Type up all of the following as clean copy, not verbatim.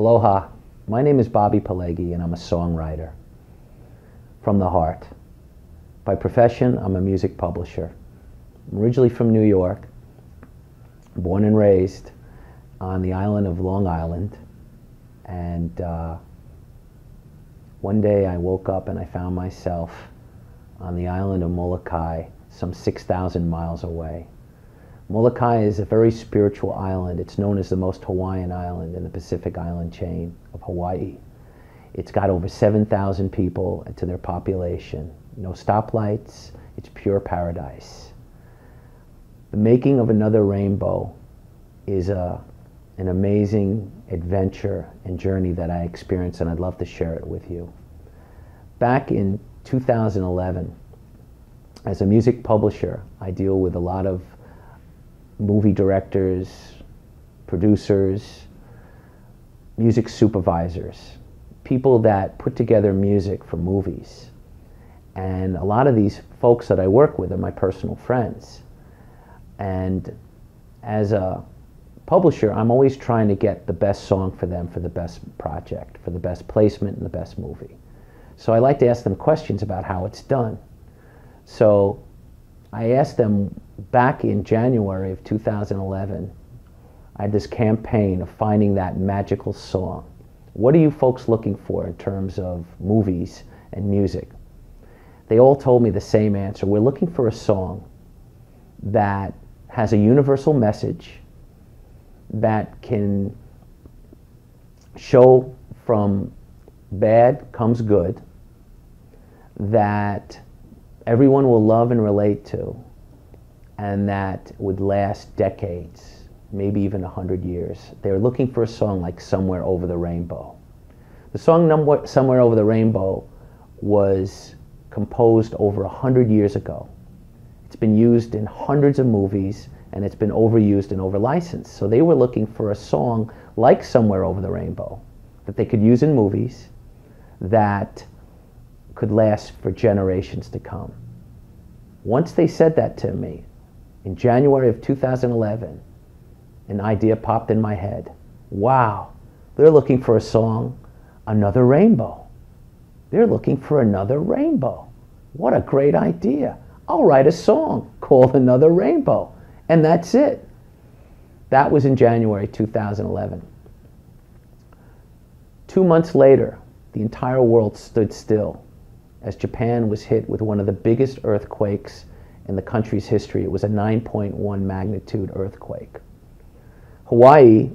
Aloha, my name is Bobby Pileggi and I'm a songwriter from the heart. By profession, I'm a music publisher. I'm originally from New York, born and raised on the island of Long Island, and one day I woke up and I found myself on the island of Molokai, some 6,000 miles away. Molokai is a very spiritual island. It's known as the most Hawaiian island in the Pacific island chain of Hawaii. It's got over 7,000 people to their population. No stoplights. It's pure paradise. The making of another rainbow is an amazing adventure and journey that I experienced, and I'd love to share it with you. Back in 2011, as a music publisher, I deal with a lot of movie directors, producers, music supervisors, people that put together music for movies. And a lot of these folks that I work with are my personal friends. And as a publisher, I'm always trying to get the best song for them for the best project, for the best placement and the best movie. So I like to ask them questions about how it's done. So I asked them back in January of 2011, I had this campaign of finding that magical song. What are you folks looking for in terms of movies and music? They all told me the same answer. We're looking for a song that has a universal message, that can show from bad comes good, that everyone will love and relate to, and that would last decades, maybe even 100 years. They were looking for a song like Somewhere Over the Rainbow. The song Somewhere Over the Rainbow was composed over 100 years ago. It's been used in hundreds of movies, and it's been overused and over-licensed. So they were looking for a song like Somewhere Over the Rainbow that they could use in movies that could last for generations to come. Once they said that to me, in January of 2011, an idea popped in my head. Wow, they're looking for a song, Another Rainbow. They're looking for another rainbow. What a great idea. I'll write a song called Another Rainbow. And that's it. That was in January 2011. 2 months later, the entire world stood still as Japan was hit with one of the biggest earthquakes in the country's history. It was a 9.1 magnitude earthquake. Hawaii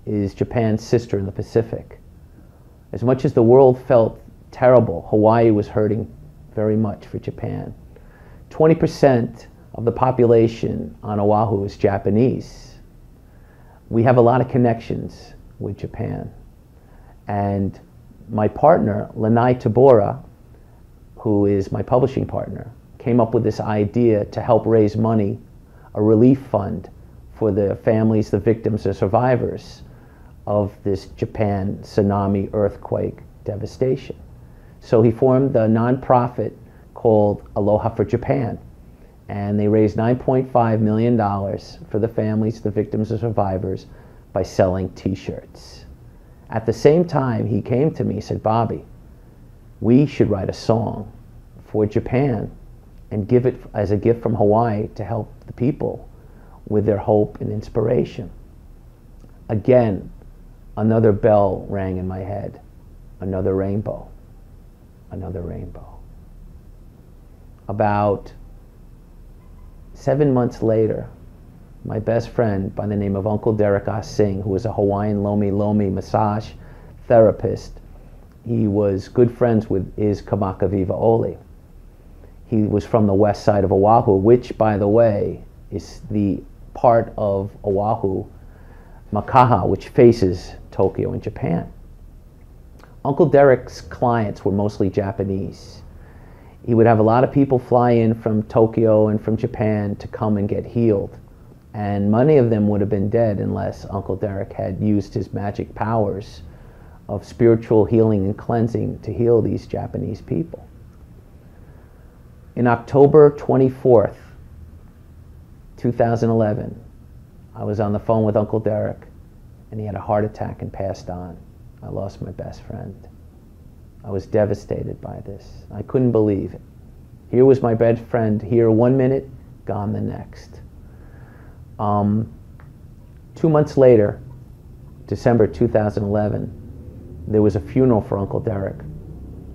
is Japan's sister in the Pacific. As much as the world felt terrible, Hawaii was hurting very much for Japan. 20% of the population on Oahu is Japanese. We have a lot of connections with Japan. And my partner, Lanai Tabora, who is my publishing partner, came up with this idea to help raise money, a relief fund for the families, the victims, the survivors of this Japan tsunami earthquake devastation. So he formed a nonprofit called Aloha for Japan. And they raised $9.5 million for the families, the victims, the survivors by selling t-shirts. At the same time, he came to me and said, Bobby, we should write a song for Japan and give it as a gift from Hawaii to help the people with their hope and inspiration. Again, another bell rang in my head. Another rainbow. Another rainbow. About 7 months later, my best friend by the name of Uncle Derek Singh, who was a Hawaiian Lomi Lomi massage therapist, he was good friends with Iz Kamakaviva Oli. He was from the west side of Oahu, which, by the way, is the part of Oahu, Makaha, which faces Tokyo in Japan. Uncle Derek's clients were mostly Japanese. He would have a lot of people fly in from Tokyo and from Japan to come and get healed. And many of them would have been dead unless Uncle Derek had used his magic powers of spiritual healing and cleansing to heal these Japanese people. In October 24th, 2011, I was on the phone with Uncle Derek, and he had a heart attack and passed on. I lost my best friend. I was devastated by this. I couldn't believe it. Here was my best friend, here 1 minute, gone the next. 2 months later, December 2011, there was a funeral for Uncle Derek.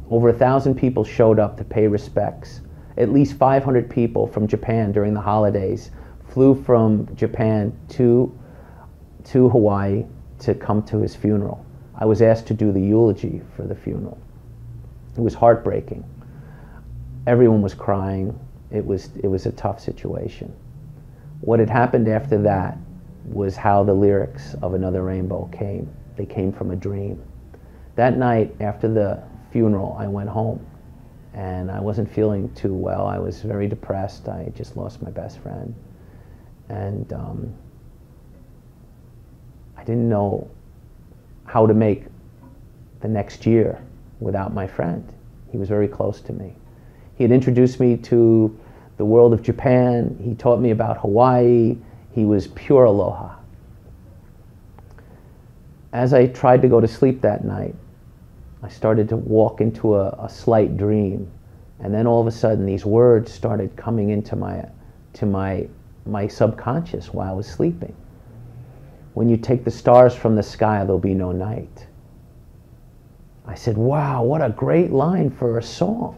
Over 1,000 people showed up to pay respects. At least 500 people from Japan during the holidays flew from Japan to Hawaii to come to his funeral. I was asked to do the eulogy for the funeral. It was heartbreaking. Everyone was crying. It was a tough situation. What had happened after that was how the lyrics of Another Rainbow came. They came from a dream. That night after the funeral, I went home and I wasn't feeling too well. I was very depressed. I just lost my best friend. And I didn't know how to make the next year without my friend. He was very close to me. He had introduced me to the world of Japan. He taught me about Hawaii. He was pure aloha. As I tried to go to sleep that night, I started to walk into a slight dream. And then all of a sudden, these words started coming into my subconscious while I was sleeping. When you take the stars from the sky, there'll be no night. I said, wow, what a great line for a song.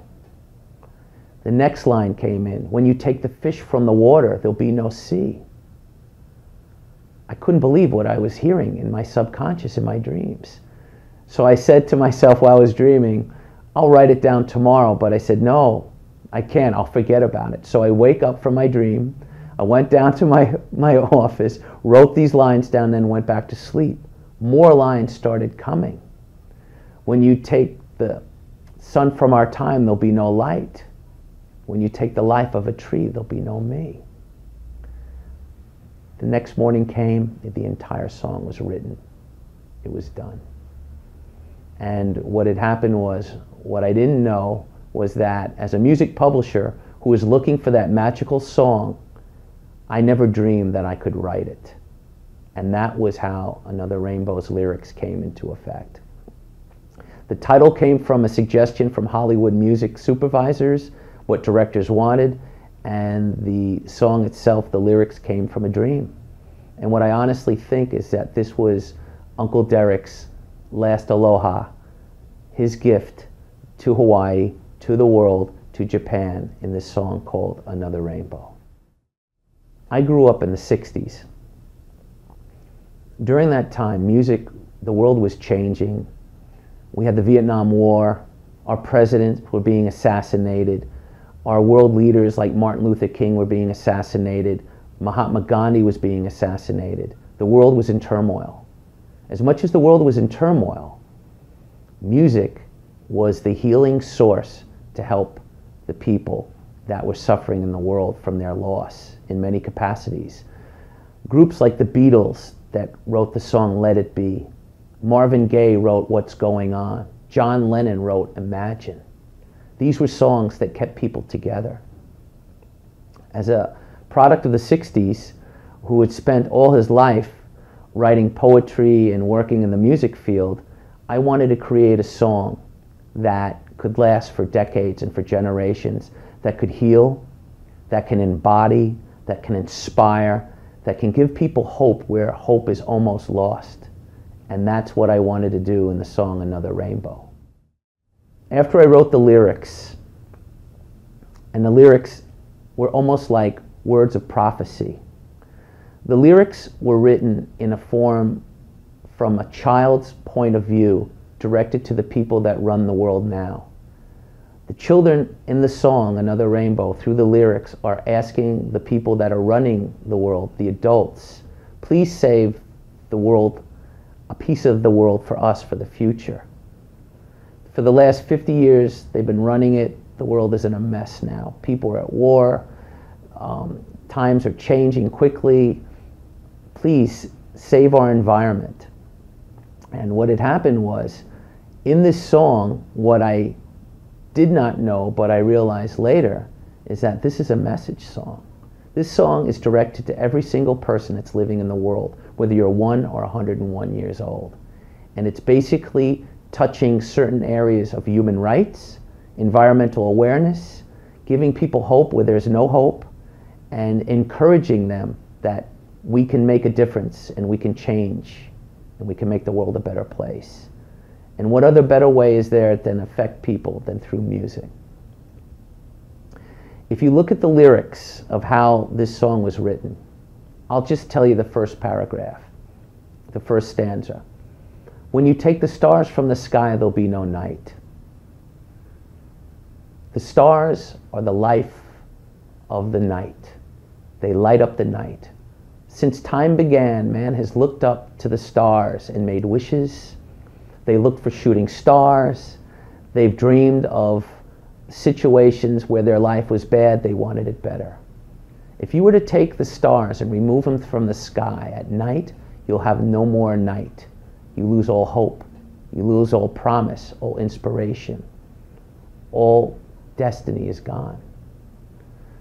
The next line came in, when you take the fish from the water, there'll be no sea. I couldn't believe what I was hearing in my subconscious, in my dreams. So I said to myself while I was dreaming, I'll write it down tomorrow, but I said, no, I can't, I'll forget about it. So I wake up from my dream, I went down to my office, wrote these lines down, then went back to sleep. More lines started coming. When you take the sun from our time, there'll be no light. When you take the life of a tree, there'll be no me. The next morning came, the entire song was written. It was done. And what had happened was, what I didn't know was that as a music publisher who was looking for that magical song, I never dreamed that I could write it. And that was how Another Rainbow's lyrics came into effect. The title came from a suggestion from Hollywood music supervisors, what directors wanted, and the song itself, the lyrics came from a dream. And what I honestly think is that this was Uncle Derek's last aloha, his gift to Hawaii, to the world, to Japan, in this song called Another Rainbow. I grew up in the 60s. During that time, music, the world was changing. We had the Vietnam War, our presidents were being assassinated, our world leaders like Martin Luther King were being assassinated, Mahatma Gandhi was being assassinated. The world was in turmoil. As much as the world was in turmoil, music was the healing source to help the people that were suffering in the world from their loss in many capacities. Groups like the Beatles that wrote the song Let It Be, Marvin Gaye wrote What's Going On, John Lennon wrote Imagine. These were songs that kept people together. As a product of the 60s, who had spent all his life writing poetry and working in the music field, I wanted to create a song that could last for decades and for generations, that could heal, that can embody, that can inspire, that can give people hope where hope is almost lost. And that's what I wanted to do in the song Another Rainbow. After I wrote the lyrics, and the lyrics were almost like words of prophecy. The lyrics were written in a form from a child's point of view, directed to the people that run the world now. The children in the song, Another Rainbow, through the lyrics, are asking the people that are running the world, the adults, please save the world, a piece of the world for us, for the future. For the last 50 years, they've been running it. The world is in a mess now. People are at war. Times are changing quickly. Please save our environment. And what had happened was, in this song, what I did not know, but I realized later, is that this is a message song. This song is directed to every single person that's living in the world, whether you're 1 or 101 years old. And it's basically touching certain areas of human rights, environmental awareness, giving people hope where there's no hope, and encouraging them that we can make a difference and we can change and we can make the world a better place. And what other better way is there than affect people than through music? If you look at the lyrics of how this song was written, I'll just tell you the first paragraph, the first stanza. When you take the stars from the sky, there'll be no night. The stars are the life of the night. They light up the night. Since time began, man has looked up to the stars and made wishes. They looked for shooting stars. They've dreamed of situations where their life was bad, they wanted it better. If you were to take the stars and remove them from the sky at night, you'll have no more night. You lose all hope. You lose all promise, all inspiration. All destiny is gone.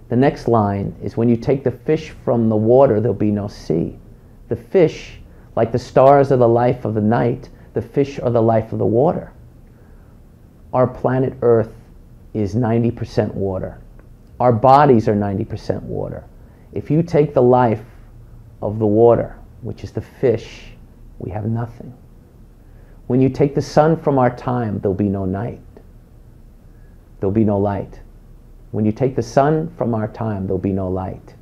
The next line is, when you take the fish from the water, there'll be no sea. The fish, like the stars are the life of the night, the fish are the life of the water. Our planet Earth is 90% water. Our bodies are 90% water. If you take the life of the water, which is the fish, we have nothing. When you take the sun from our time, there'll be no night. There'll be no light. When you take the sun from our time, there'll be no light.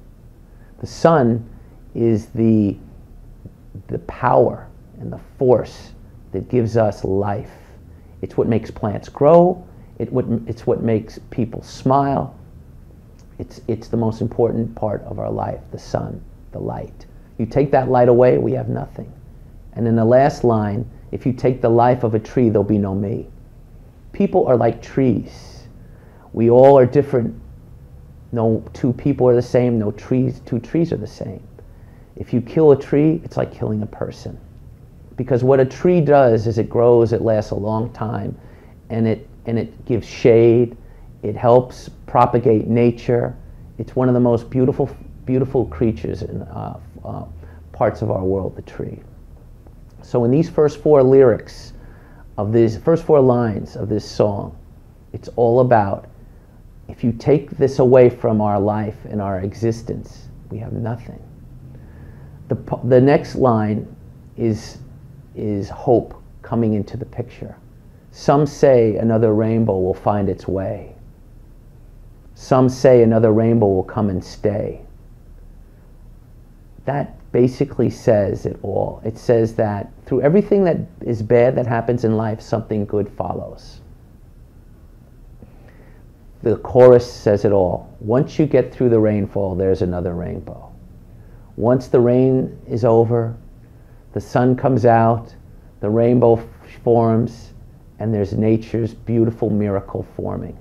The sun is the power and the force that gives us life. It's what makes plants grow. It's what makes people smile. It's the most important part of our life, the sun, the light. You take that light away, we have nothing. And in the last line, if you take the life of a tree, there'll be no me. People are like trees. We all are different. No two people are the same. No two trees are the same. If you kill a tree, it's like killing a person. Because what a tree does is it grows, it lasts a long time, and it gives shade, it helps propagate nature. It's one of the most beautiful creatures in parts of our world, the tree. So in these first four lyrics of these first four lines of this song, it's all about, if you take this away from our life and our existence, we have nothing. The next line is hope coming into the picture. Some say another rainbow will find its way. Some say another rainbow will come and stay. That basically says it all. It says that through everything that is bad that happens in life, something good follows. The chorus says it all. Once you get through the rainfall, there's another rainbow. Once the rain is over, the sun comes out, the rainbow forms, and there's nature's beautiful miracle forming.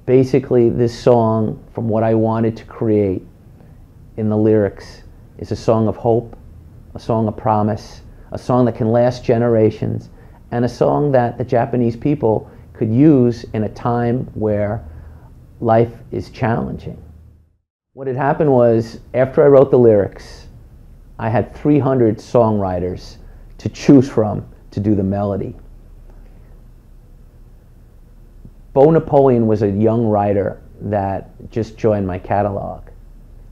Basically, this song, from what I wanted to create in the lyrics, is a song of hope, a song of promise, a song that can last generations, and a song that the Japanese people could use in a time where life is challenging. What had happened was, after I wrote the lyrics, I had 300 songwriters to choose from to do the melody. Bo Napoleon was a young writer that just joined my catalog.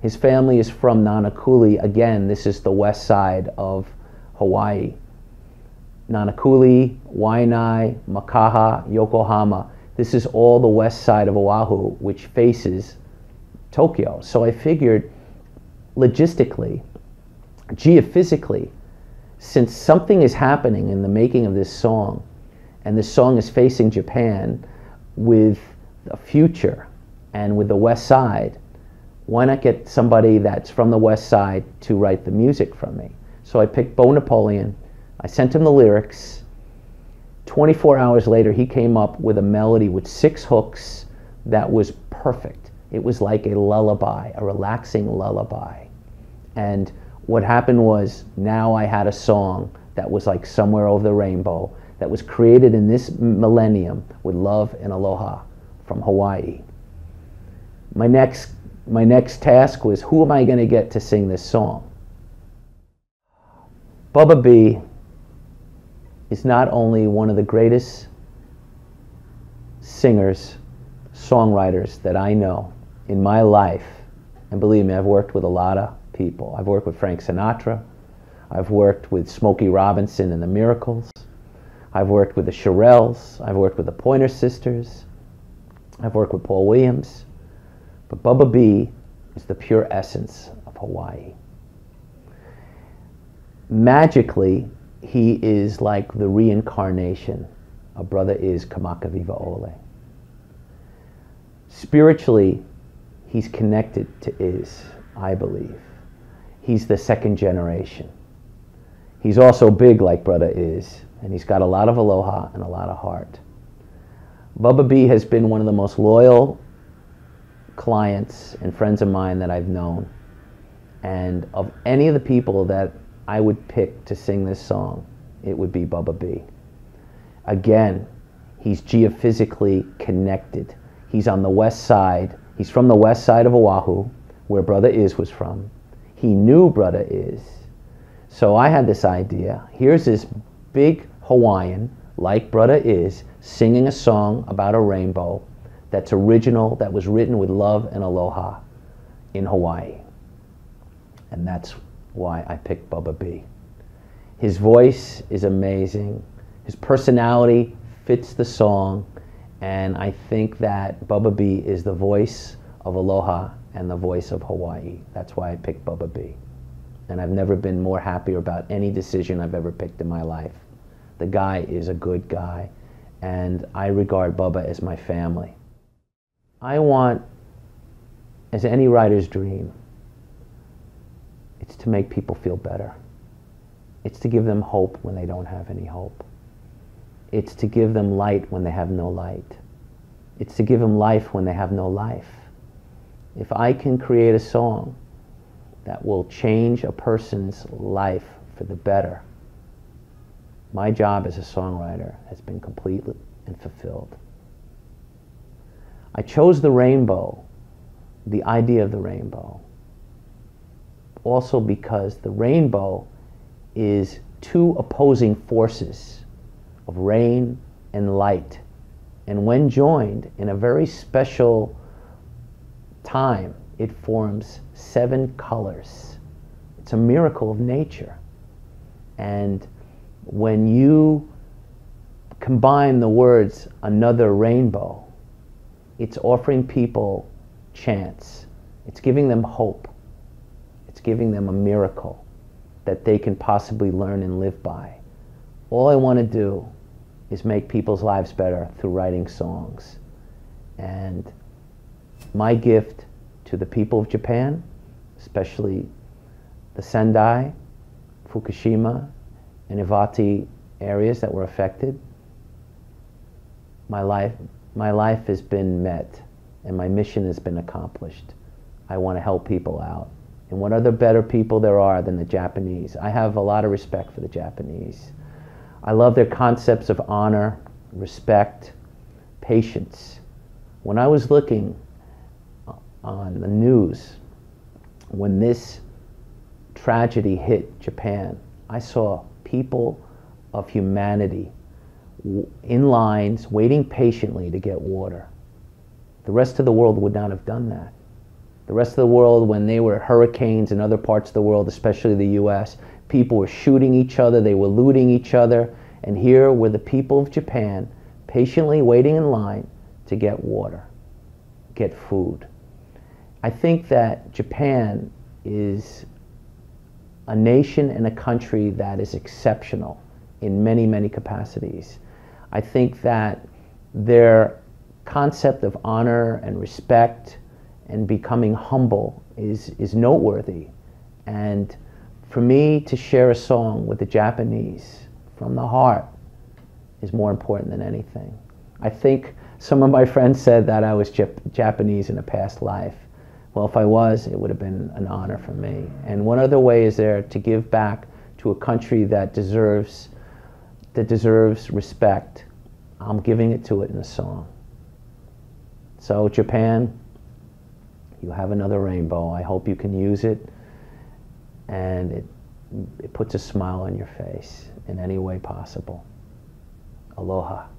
His family is from Nanakuli. Again, this is the west side of Hawaii. Nanakuli, Waianae, Makaha, Yokohama. This is all the west side of Oahu, which faces Tokyo. So I figured, logistically, geophysically, since something is happening in the making of this song, and this song is facing Japan with a future and with the west side, why not get somebody that's from the west side to write the music from me? So I picked Bo Napoleon. I sent him the lyrics. 24 hours later, he came up with a melody with 6 hooks that was perfect. It was like a lullaby, a relaxing lullaby. And what happened was, now I had a song that was like Somewhere Over the Rainbow, that was created in this millennium with love and aloha from Hawaii. My next task was, who am I going to get to sing this song? Bubba B is not only one of the greatest singers, songwriters that I know in my life, and believe me, I've worked with a lot of people. I've worked with Frank Sinatra, I've worked with Smokey Robinson and the Miracles, I've worked with the Shirelles, I've worked with the Pointer Sisters, I've worked with Paul Williams, but Bubba B is the pure essence of Hawaii. Magically, he is like the reincarnation of Brother Is Kamakawiwa Ole. Spiritually, he's connected to Is, I believe. He's the second generation. He's also big like Brother Is, and he's got a lot of aloha and a lot of heart. Bubba B has been one of the most loyal clients and friends of mine that I've known. And of any of the people that I would pick to sing this song, it would be Bubba B. Again, he's geophysically connected. He's on the west side. He's from the west side of Oahu, where Brother Is was from. He knew Brother Is. So I had this idea. Here's this big Hawaiian, like Brother Is, singing a song about a rainbow that's original, that was written with love and aloha in Hawaii. And that's why I picked Bubba B. His voice is amazing. His personality fits the song. And I think that Bubba B is the voice of aloha and the voice of Hawaii. That's why I picked Bubba B. And I've never been more happy about any decision I've ever picked in my life. The guy is a good guy, and I regard Bubba as my family. I want, as any writer's dream, it's to make people feel better. It's to give them hope when they don't have any hope. It's to give them light when they have no light. It's to give them life when they have no life. If I can create a song that will change a person's life for the better, my job as a songwriter has been complete and fulfilled. I chose the rainbow, the idea of the rainbow, also because the rainbow is two opposing forces of rain and light. And when joined in a very special time, it forms 7 colors. It's a miracle of nature. And when you combine the words another rainbow, it's offering people chance. It's giving them hope. It's giving them a miracle that they can possibly learn and live by. All I want to do is make people's lives better through writing songs. And my gift to the people of Japan, especially the Sendai, Fukushima, and Iwate areas that were affected, my life has been met and my mission has been accomplished. I want to help people out. And what other better people there are than the Japanese? I have a lot of respect for the Japanese. I love their concepts of honor, respect, patience. When I was looking on the news, when this tragedy hit Japan, I saw people of humanity in lines waiting patiently to get water. The rest of the world would not have done that. The rest of the world, when there were hurricanes in other parts of the world, especially the US, people were shooting each other, they were looting each other, and here were the people of Japan patiently waiting in line to get water, get food. I think that Japan is a nation and a country that is exceptional in many, many capacities. I think that their concept of honor and respect and becoming humble is noteworthy. And for me to share a song with the Japanese from the heart is more important than anything. I think some of my friends said that I was Japanese in a past life. Well, if I was, it would have been an honor for me. And what other way is there to give back to a country that deserves respect? I'm giving it to it in a song. So Japan, you have another rainbow. I hope you can use it, and it puts a smile on your face in any way possible. Aloha.